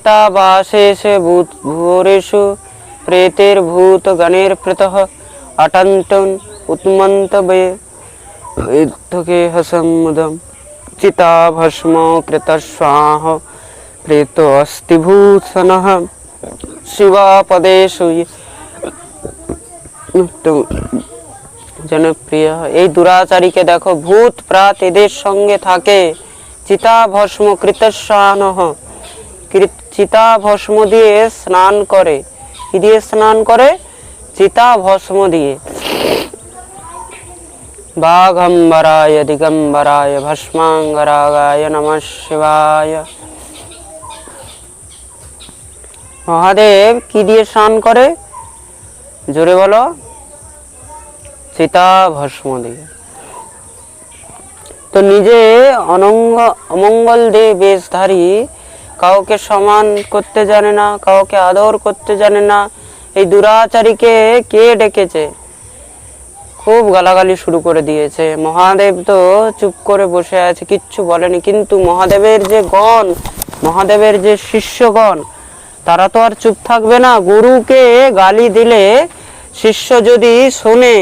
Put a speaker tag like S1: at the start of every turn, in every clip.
S1: चितावासेषु भूरेषु प्रेतेर्भूतगणैः प्रतः अटन्तम् उत्मन्तवेद्धगेहसम्मुदम् चिताभस्मो कृतस्वाह प्रेतोऽस्ति भूषणः শিবাপদেশু জনপ্রিয়। এই দুরাচারীকে দেখো, ভূত প্রাত এদের সঙ্গে থাকে। চিতা ভস্ম কৃতস্নানঃ, চিতা ভস্ম দিয়ে স্নান করে। কি দিয়ে স্নান করে? চিতা ভস্ম দিয়ে। বাঘম্বরায় দিগম্বরায় ভস্মাঙ্গরাগায় নমঃ শিবায়। মহাদেব কি দিয়ে স্নান করে? জোরে বলো। চিতা ভস্ম দিয়ে। তো নিজে অমঙ্গল দেহ বেশধারী, কাউকে সম্মান করতে জানে না, কাউকে আদর করতে জানে না। এই দুরাচারীকে কে ডেকেছে? খুব গালাগালি শুরু করে দিয়েছে। মহাদেব তো চুপ করে বসে আছে, কিচ্ছু বলেনি। কিন্তু মহাদেবের যে গণ, মহাদেবের যে শিষ্যগণ, তারা তো আর চুপ থাকবে না। গুরুকে গালি দিলে শিষ্য যদি শোনে,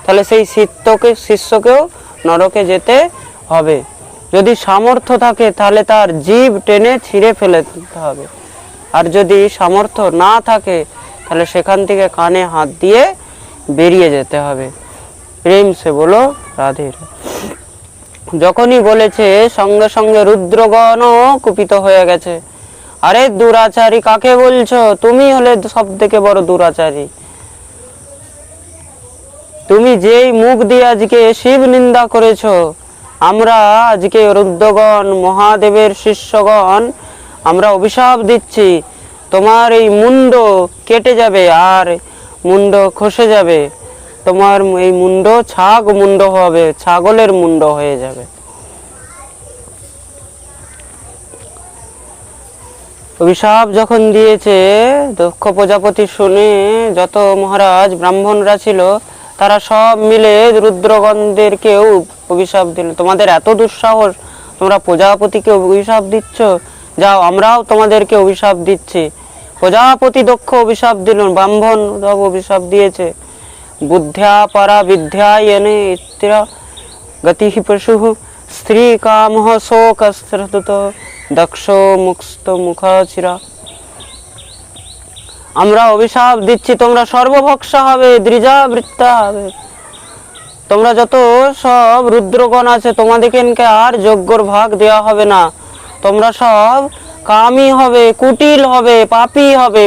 S1: তাহলে সেই শিষ্যকেও নরকে যেতে হবে। যদি সামর্থ্য থাকে তাহলে তার জিভ টেনে ছিঁড়ে ফেলে দিতে হবে। আর যদি সামর্থ্য না থাকে তাহলে সেখান থেকে কানে হাত দিয়ে বেরিয়ে যেতে হবে। প্রেম সে বলো রাধে। যখনই বলেছে সঙ্গে সঙ্গে রুদ্রগণও কুপিত হয়ে গেছে। আরে দুরাচারী কাকে বলছো? তুমি হলে সব থেকে বড় দুরাচারী। তুমি যেই মুখ দিয়ে আজকে শিব নিন্দা করেছো, আমরা আজকে রুদ্রগণ, মহাদেবের শিষ্যগণ, আমরা অভিশাপ দিচ্ছি। তোমার এই মুন্ড কেটে যাবে আর মুন্ড খসে যাবে। তোমার এই মুন্ড ছাগ মুন্ড হবে, ছাগলের মুন্ড হয়ে যাবে। অভিশাপ যখন দিয়েছে, দক্ষ প্রজাপতি শুনে যত মহারাজ ব্রাহ্মণরা ছিল, তারা সব মিলে রুদ্রগণদেরকেও অভিশাপ দিল। তোমাদের এত দুঃসাহস, তোমরা প্রজাপতিকে অভিশাপ দিচ্ছ? যাও, আমরাও তোমাদেরকে অভিশাপ দিচ্ছি। প্রজাপতি দক্ষ অভিশাপ দিল, ব্রাহ্মণ সব অভিশাপ দিয়েছে। বুদ্ধ্যা পরা বিদ্যা এনে ইত্রা গতি পশু স্ত্রী কামহ শোকস্রত দক্ষ মুক্ত মুখাচিরা। আমরা অভিশাপ দিচ্ছি, তোমরা সর্বভক্ষা হবে, দ্বিজাবৃত্তা হবে। তোমরা যত সব রুদ্রগণ আছে, তোমাদেরকে আর যজ্ঞর ভাগ দেওয়া হবে না। তোমরা সব কামী হবে, কুটিল হবে, পাপী হবে,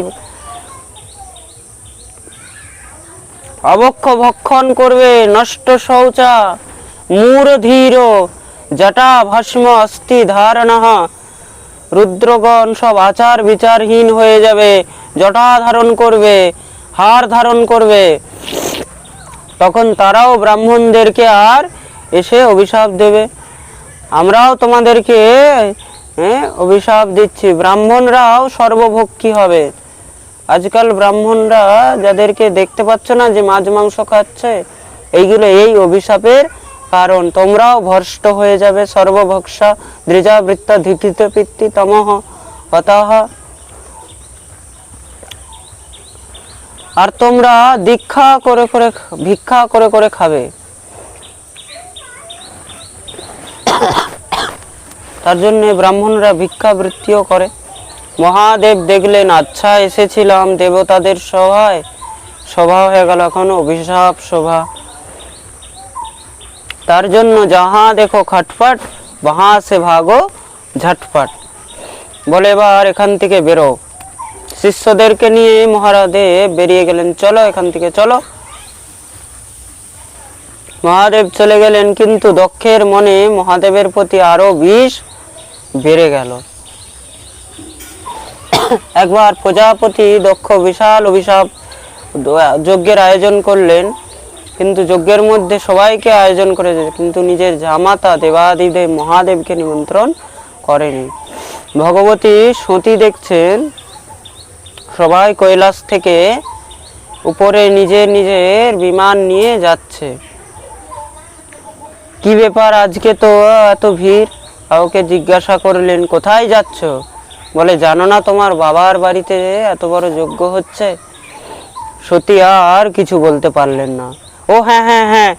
S1: অবক্ষ ভক্ষণ করবে, নষ্ট শৌচা, মূঢ়ধীর, জটা ভস্ম অস্থি ধারণঃ। রুদ্রগণ সব আচার বিচারহীন হয়ে যাবে, জটা ধারণ করবে, হার ধারণ করবে। তখন তারাও ব্রাহ্মণদেরকে আর এসে অভিশাপ দেবে। আমরাও তোমাদেরকে অভিশাপ দিচ্ছি। ব্রাহ্মণরাও সর্বভক্ষী হবে। আজকাল ব্রাহ্মণরা যাদেরকে দেখতে পাচ্ছ না যে মাছ মাংস খাচ্ছে, এইগুলো এই অভিশাপের কারণ। তোমরাও ভ্রষ্ট হয়ে যাবে, সর্বভক্ষা দ্বিজাবৃত্তা ধিঠিত পিত্তি তমঃ হতাঃ। আর তোমরা ভিক্ষা করে করে খাবে। তার জন্য ব্রাহ্মণরা ভিক্ষাবৃত্তিও করে। মহাদেব দেখলেন, আচ্ছা এসেছিলাম দেবতাদের সভায়, সভা হয়ে গেল এখন অভিশাপ সভা। তার জন্য যাহা দেখো খটপট, वहां से ভাগো ঝটপট। বলে এবার এখান থেকে বেরো। শিষ্যদেরকে নিয়ে মহাদেব বেরিয়ে গেলেন, চলো এখান থেকে চলো। মহাদেব চলে গেলেন, কিন্তু দক্ষের মনে মহাদেবের প্রতি আরো বিষ বেড়ে গেল। একবার প্রজাপতি দক্ষ বিশাল অভিশাপ যজ্ঞের আয়োজন করলেন, কিন্তু যজ্ঞের মধ্যে সবাইকে আয়োজন করেছে, কিন্তু নিজের জামাতা দেবাদিদেব মহাদেবকে নিমন্ত্রণ করেনি। ভগবতী সতী দেখছেন সবাই কৈলাস থেকে উপরে নিজের নিজের বিমান নিয়ে যাচ্ছে। কি ব্যাপার আজকে তো এত ভিড়? কাউকে জিজ্ঞাসা করলেন, কোথায় যাচ্ছ? বলে জানো না তোমার বাবার বাড়িতে এত বড় যজ্ঞ হচ্ছে? সতী আর কিছু বলতে পারলেন না। ও হ্যাঁ হ্যাঁ হ্যাঁ,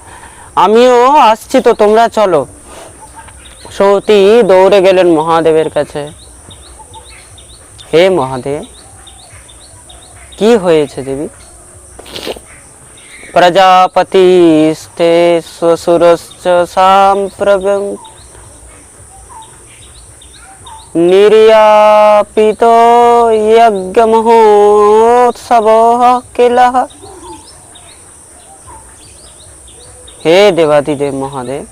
S1: আমিও আসছি, তো তোমরা চলো। সতী দৌড়ে গেলেন মহাদেবের কাছে। হে মহাদেব, কি হয়েছে দেবী? প্রজাপতিস্তে শ্বশুরশ্চ সাম্প্রবম নির্যাপিত যজ্ঞমহোৎসবঃ কিলঃ। হে দেবাদিদেব মহাদেব,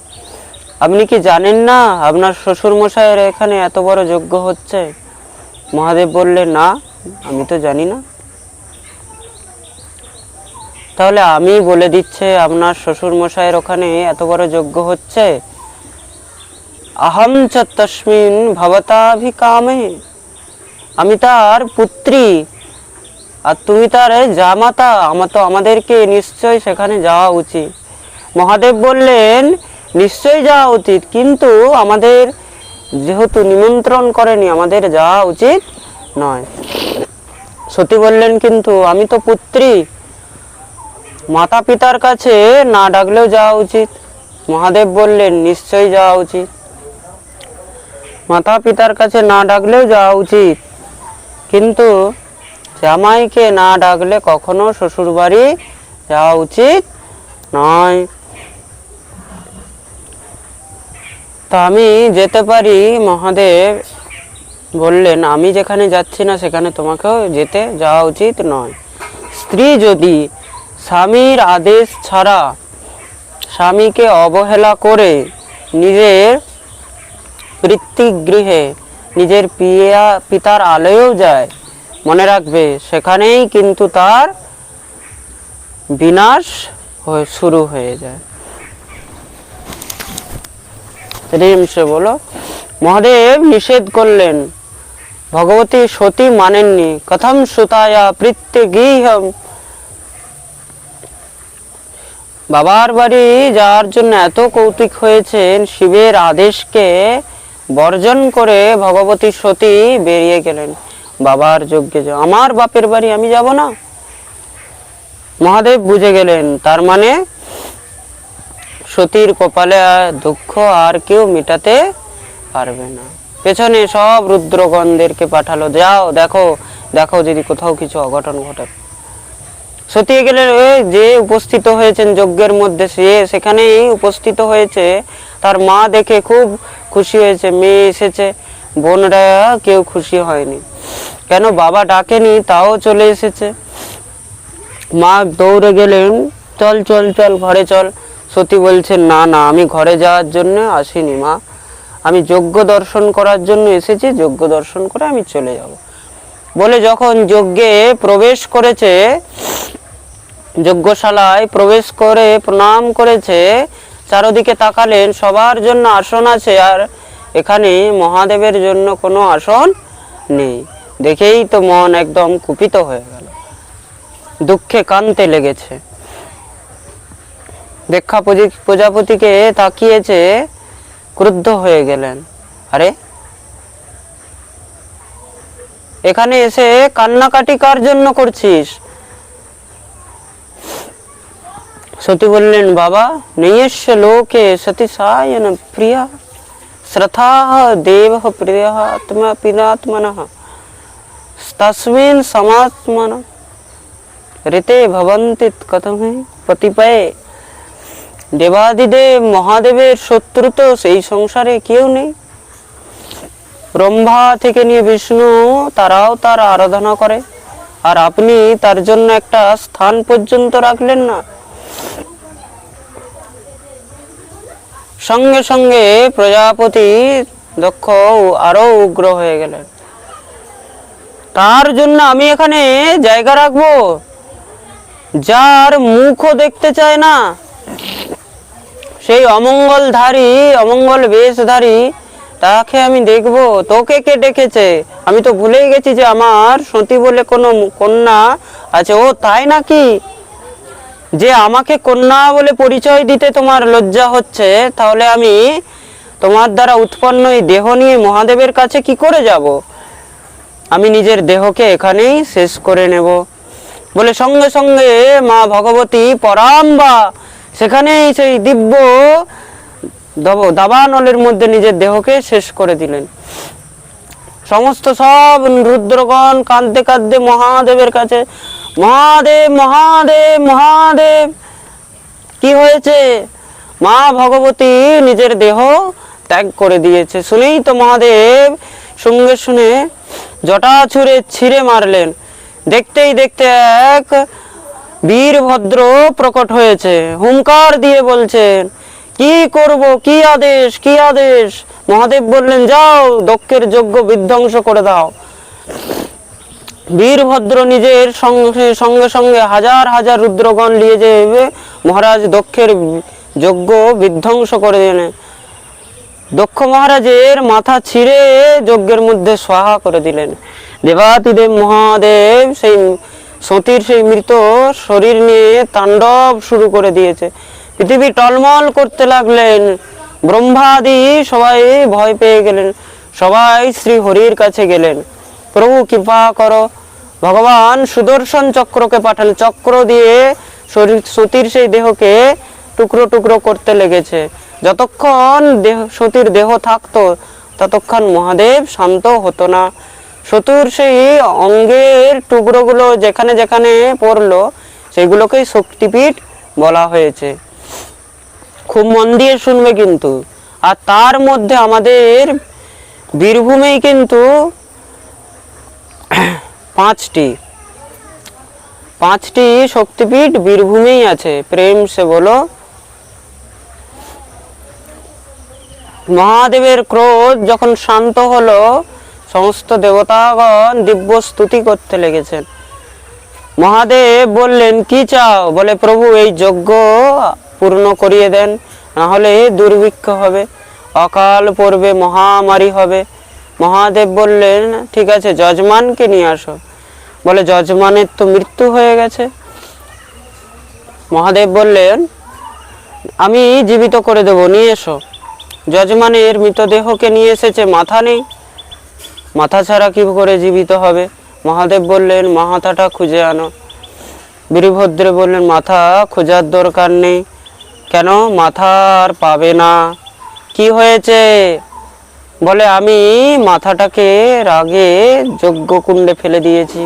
S1: আপনি কি জানেন না আপনার শ্বশুর মশাইয়ের এখানে এত বড় যজ্ঞ হচ্ছে? মহাদেব বললেন, না, আমি তো জানি না। তাহলে আমি বলে দিচ্ছে আপনার শ্বশুর মশাইয়ের ওখানে এত বড় যজ্ঞ হচ্ছে। আহম চ তস্মিন ভবতাভিকামে, আমি তার পুত্রী আর তুমি তার জামাতা, আমাদেরকে নিশ্চয় সেখানে যাওয়া উচিত। মহাদেব বললেন, নিশ্চয়ই যাওয়া উচিত, কিন্তু আমাদের যেহেতু নিমন্ত্রণ করেনি, আমাদের যাওয়া উচিত নয়। সতী বললেন, কিন্তু আমি তো পুত্রী, মাতা পিতার কাছে না ডাকলেও যাওয়া উচিত। মহাদেব বললেন, নিশ্চয়ই যাওয়া উচিত, মাতা পিতার কাছে না ডাকলেও যাওয়া উচিত, কিন্তু জামাইকে না ডাকলে কখনো শ্বশুর বাড়ি যাওয়া উচিত নয়। তা আমি যেতে পারি? মহাদেব বললেন, আমি যেখানে যাচ্ছি না সেখানে তোমাকেও যাওয়া উচিত নয়। স্ত্রী যদি স্বামীর আদেশ ছাড়া স্বামীকে অবহেলা করে নিজের পিতৃগৃহে নিজের পিতার আলয়েও যায়, মনে রাখবে সেখানেই কিন্তু তার বিনাশ শুরু হয়ে যায়। বলো, মহাদেব নিষেধ করলেন। ভগবতী সতী মানেননি। কথম সুতায়া প্রীত্যগৃহম, বাবার বাড়ি যাওয়ার জন্য এত কৌতুক হয়েছেন, শিবের আদেশকে বর্জন করে ভগবতী সতী বেরিয়ে গেলেন বাবার যজ্ঞে। আমার বাপের বাড়ি আমি যাব না? মহাদেব বুঝে গেলেন, তার মানে সতীর কপালে দুঃখ আর কেউ মেটাতে পারবে না। পেছনে সব রুদ্রগণদেরকে পাঠালো, যাও দেখো দেখো যদি কোথাও কিছু অঘটন ঘটে। সতী গেলেন, যে উপস্থিত হয়েছেন যজ্ঞের মধ্যে, সে সেখানেই উপস্থিত হয়েছে। তার মা দেখে খুব খুশি হয়েছে, মেয়ে এসেছে। বোনরা কেউ খুশি হয়নি, কেন বাবা ডাকেনি, তাও চলে এসেছে। মা দৌড়ে গেলেন, চল চল চল ঘরে চল। সতী বলছেন, না না, আমি ঘরে যাওয়ার জন্য আসিনি মা, আমি যজ্ঞ দর্শন করার জন্য এসেছি, যজ্ঞ দর্শন করে আমি চলে যাব বলে যখন যজ্ঞে প্রবেশ করেছে, যজ্ঞশালায় প্রবেশ করে প্রণাম করেছে, চারদিকে তাকালেন, সবার জন্য আসন আছে, আর এখানে মহাদেবের জন্য কোনো আসন নেই। দেখেই তো মন একদম কুপিত হয়ে গেল, দুঃখে কাঁদতে লেগেছে। দক্ষ প্রজাপতিকে তাকিয়েছে, ক্রুদ্ধ হয়ে গেলেন। আরে, এখানে এসে কান্নাকাটি কার জন্য করছিস? সতী বললেন, বাবা, নৈয়স্য লোকে সতী সায়ন প্রিয়া শ্রথা দেব প্রিয় আত্মা পিনাত্মনঃ তস্মিন সমাত্মন ঋতে ভবন্তি কথমে পতিপয়ে। দেবাদিদেব মহাদেবের শত্রু তো সেই সংসারে কেউ নেই। ব্রহ্মা থেকে নিয়ে বিষ্ণু, তারাও তার আরাধনা করে, আর আপনি তার জন্য একটা স্থান পর্যন্ত রাখলেন না। সঙ্গে সঙ্গে প্রজাপতি দক্ষ আরো উগ্র হয়ে গেলেন। তার জন্য আমি এখানে জায়গা রাখবো? যার মুখও দেখতে চায় না, সেই অমঙ্গলধারী, অমঙ্গল বেশধারী, তাকে আমি দেখবো? তোকে কে ডেকেছে? আমি তো ভুলেই গেছি যে আমার সতী বলে কোনো কন্যা আছে। ও তাই নাকি? যে আমাকে কন্যা বলে পরিচয় দিতে তোমার লজ্জা হচ্ছে, তাহলে আমি তোমার দ্বারা উৎপন্ন এই দেহ নিয়ে মহাদেবের কাছে কি করে যাব? আমি নিজের দেহকে এখানেই শেষ করে নেব। বলে সঙ্গে সঙ্গে মা ভগবতী পরাম্বা সেখানেই সেই দিব্য দাবানলের মধ্যে নিজের দেহকে শেষ করে দিলেন। সমস্ত সব রুদ্রগণ কাঁদতে কাঁদতে মহাদেবের কাছে, মহাদেব মহাদেব মহাদেব কি হয়েছে? মা ভগবতী নিজের দেহ ত্যাগ করে দিয়েছে। শুনেই তো মহাদেব সঙ্গে শুনে জটা ছিঁড়ে মারলেন। দেখতেই দেখতে এক বীরভদ্র প্রকট হয়েছে, হুঙ্কার দিয়ে বলছেন, কি করব, কি আদেশ, কি আদেশ? মহাদেব বললেন, যাও দক্ষের যজ্ঞ বিধ্বংস করে দাও। বীরভদ্র নিজের সঙ্গে সঙ্গে সঙ্গে হাজার হাজার রুদ্রগণ নিয়ে যাবে মহারাজ দক্ষের যজ্ঞ বিধ্বংস করে দিলেন। দক্ষ মহারাজের মাথা ছিঁড়ে যজ্ঞের মধ্যে সহা করে দিলেন। দেবাদিদেব মহাদেব সেই সতীর সেই মৃত শরীর নিয়ে তাণ্ডব শুরু করে দিয়েছে। পৃথিবী টলমল করতে লাগলেন। ব্রহ্মাদি সবাই ভয় পেয়ে গেলেন, সবাই শ্রী হরির কাছে গেলেন, প্রভু কৃপা করো। ভগবান সুদর্শন চক্রকে পাঠালেন, চক্র দিয়ে সতীর সেই দেহকে টুকরো টুকরো করতে লেগেছে। যতক্ষণ সতীর দেহ থাকতো ততক্ষণ মহাদেব শান্ত হতো না। সতীর সেই অঙ্গের টুকরোগুলো যেখানে যেখানে পড়লো সেগুলোকেই শক্তিপীঠ বলা হয়েছে। খুব মন দিয়ে শুনবে কিন্তু। আর তার মধ্যে আমাদের বীরভূমেই কিন্তু পাঁচটি শক্তিপীঠ বীরভূমেই আছে। প্রেম সে বলো। মহাদেবের ক্রোধ যখন শান্ত হলো, সমস্ত দেবতাগণ দিব্য স্তুতি করতে লেগেছেন। মহাদেব বললেন, কি চাও? বলে, প্রভু এই যজ্ঞ পূর্ণ করিয়ে দেন, না হলে দুর্ভিক্ষ হবে, অকাল পড়বে, মহামারী হবে। মহাদেব বললেন, ঠিক আছে, যজমানকে নিয়ে আসো। বলে, যজমানের তো মৃত্যু হয়ে গেছে। মহাদেব বললেন, আমি জীবিত করে দেব, নিয়ে এসো। যজমানের মৃতদেহকে নিয়ে এসেছে, মাথা নেই, মাথা ছাড়া কি করে জীবিত হবে? মহাদেব বললেন, মাথাটা খুঁজে আনো। বীরভদ্রে বললেন, মাথা খোঁজার দরকার নেই। কেন? মাথা আর পাবে না। কি হয়েছে? বলে, আমি মাথাটাকে রাগে যজ্ঞকুণ্ডে ফেলে দিয়েছি।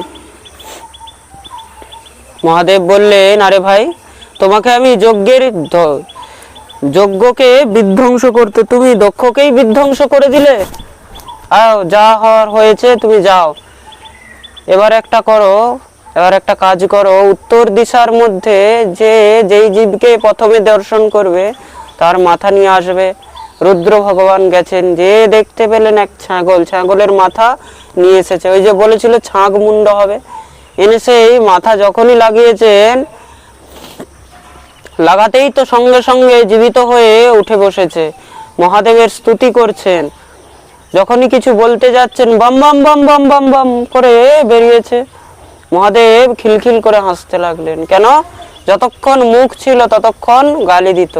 S1: মহাদেব বললেন, আরে ভাই, তোমাকে আমি যজ্ঞকে বিধ্বংস করতে, তুমি দক্ষকেই বিধ্বংস করে দিলে। আও, যা হওয়ার হয়েছে, তুমি যাও। এবার একটা কাজ করো, উত্তর দিশার মধ্যে যেই জীবকে প্রথমে দর্শন করবে তার মাথা নিয়ে আসবে। রুদ্র ভগবান গেছেন, যে দেখতে পেলেন এক ছাগলের মাথা নিয়ে এসেছে। ওই যে বলেছিল ছাগ মুন্ড হবে, এনে সেই মাথা যখনই লাগিয়েছেন, লাগাতেই তো সঙ্গে সঙ্গে জীবিত হয়ে উঠে বসেছে, মহাদেবের স্তুতি করছেন। যখনই কিছু বলতে যাচ্ছেন, বাম বাম বাম বাম বাম বাম করে বেরিয়েছে। মহাদেব খিলখিল করে হাসতে লাগলেন। কেন? যতক্ষণ মুখ ছিল ততক্ষণ গালি দিত,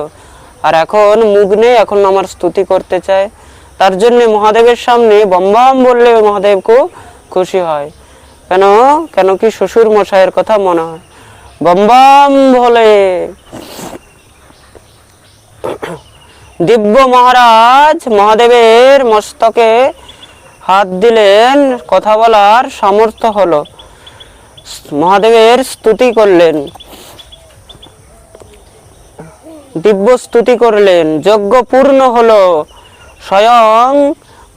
S1: আর এখন মুখ নেই, এখন আমার স্তুতি করতে চায়। তার জন্য মহাদেবের সামনে বম বম বললে মহাদেব খুব খুশি হয়। কেন কি শ্বশুর মশাইয়ের কথা মনে হয়। বম বম বলে দিব্য মহারাজ মহাদেবের মস্তকে হাত দিলেন, কথা বলার সামর্থ্য হলো। মহাদেবের স্তুতি করলেন, দিব্য স্তুতি করলেন। যজ্ঞ পূর্ণ হলো, স্বয়ং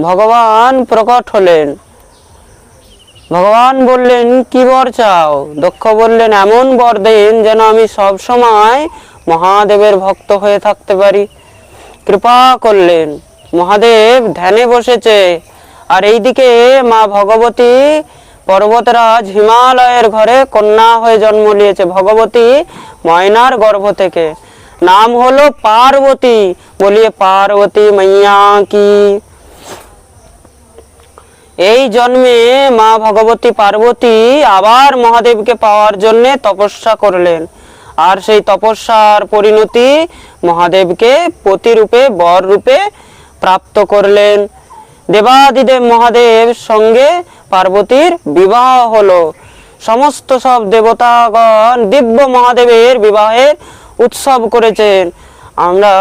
S1: ভগবান প্রকট হলেন। ভগবান বললেন, কি বর চাও? দক্ষ বললেন, এমন বর দেন যেন আমি সব সময় মহাদেবের ভক্ত হয়ে থাকতে পারি। কৃপা করলেন। মহাদেব ধ্যানে বসেছে, আর এইদিকে মা ভগবতী পর্বতরাজ হিমালয়ের ঘরে কন্যা হয়ে জন্ম নিয়েছে। ভগবতী ময়নার গর্ভ থেকে, নাম হলো পার্বতী। বলিয়ে পার্বতী মাইয়া কি। এই জন্মে মা ভগবতী পার্বতী আবার মহাদেবকে পাওয়ার জন্য তপস্যা করলেন, আর সেই তপস্যার পরিণতি মহাদেবকে পতি রূপে বর রূপে প্রাপ্ত করলেন। দেবাদিদেব মহাদেব সঙ্গে পার্বতীর বিবাহ হলো। সমস্ত সব দেবতাগণ দিব্য মহাদেবের বিবাহের উৎসব করেছেন। আমরা